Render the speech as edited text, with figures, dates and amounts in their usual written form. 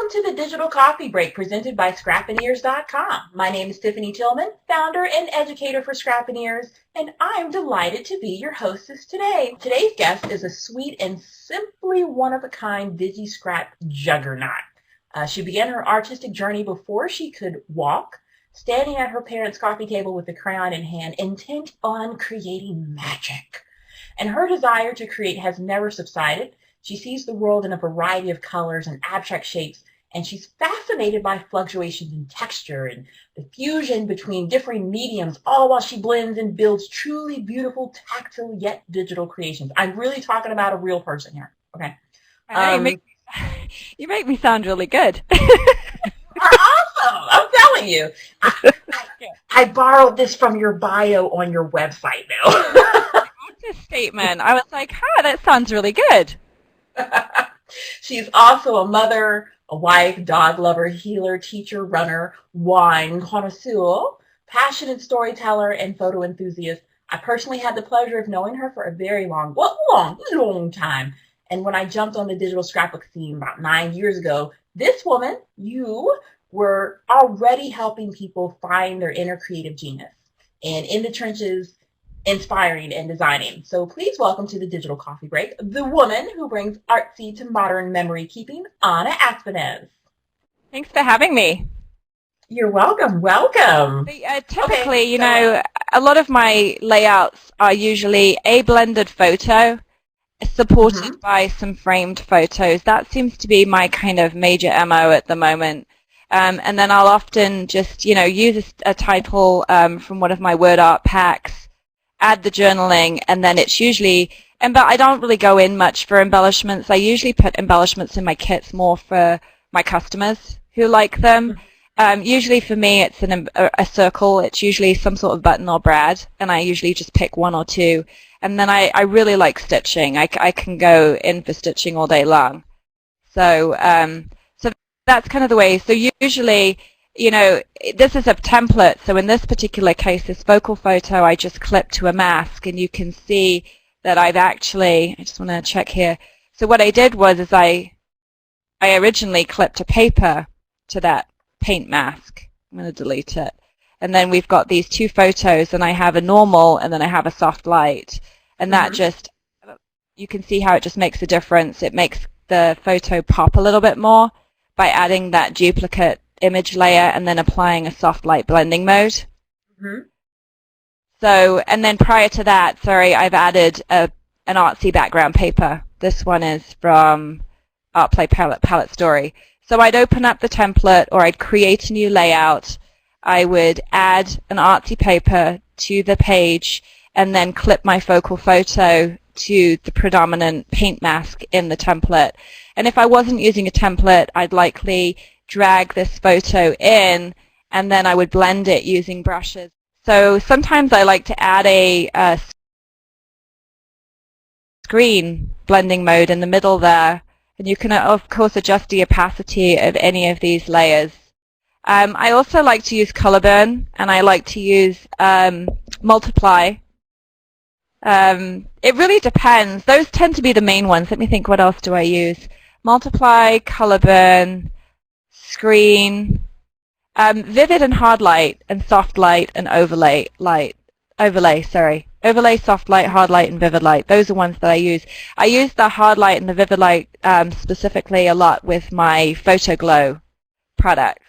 Welcome to the Digital Coffee Break presented by Scrapineers.com. My name is Tiffany Tillman, founder and educator for Scrapineers, and I'm delighted to be your hostess today. Today's guest is a sweet and simply one-of-a-kind digi-scrap juggernaut. She began her artistic journey before she could walk, standing at her parents' coffee table with a crayon in hand, intent on creating magic. And her desire to create has never subsided. She sees the world in a variety of colors and abstract shapes, and she's fascinated by fluctuations in texture and the fusion between differing mediums, all while she blends and builds truly beautiful, tactile, yet digital creations. I'm really talking about a real person here. Okay. You make me sound really good. Are awesome. I'm telling you. I borrowed this from your bio on your website now. This statement. I was like, that sounds really good. She's also a mother, a wife, dog lover, healer, teacher, runner, wine connoisseur, passionate storyteller, and photo enthusiast. I personally had the pleasure of knowing her for a very long time. And when I jumped on the digital scrapbook scene about 9 years ago, this woman, you, were already helping people find their inner creative genius and in the trenches, inspiring and designing. So please welcome to the Digital Coffee Break, the woman who brings artsy to modern memory keeping, Anna Aspnes. Thanks for having me. You're welcome. Welcome. Typically, a lot of my layouts are usually a blended photo supported by some framed photos. That seems to be my kind of major MO at the moment. And then I'll often just, use a title from one of my word art packs, add the journaling, and then it's usually, but I don't really go in much for embellishments. I usually put embellishments in my kits more for my customers who like them. Usually for me it's a circle. It's usually some sort of button or brad, and I usually just pick one or two. And then I really like stitching. I can go in for stitching all day long. So so that's kind of the way. So usually, this is a template, so in this particular case, this focal photo I just clipped to a mask, and you can see that I just want to check here. So what I did was I originally clipped a paper to that paint mask. I'm going to delete it. And then we've got these two photos, and I have a normal, and then I have a soft light. And that you can see how it just makes a difference. It makes the photo pop a little bit more by adding that duplicate image layer and then applying a soft light blending mode. So, and then prior to that, I've added an artsy background paper. This one is from Art Play Palette Story. So I'd open up the template, or I'd create a new layout. I would add an artsy paper to the page and then clip my focal photo to the predominant paint mask in the template. And if I wasn't using a template, I'd likely drag this photo in, and then I would blend it using brushes. So sometimes I like to add a screen blending mode in the middle there, and you can of course adjust the opacity of any of these layers. I also like to use color burn, and I like to use multiply. It really depends. Those tend to be the main ones. Let me think, what else do I use? Multiply, color burn, screen, vivid and hard light, and soft light and overlay, soft light, hard light, and vivid light. Those are ones that I use. I use the hard light and the vivid light specifically a lot with my Photo Glow products.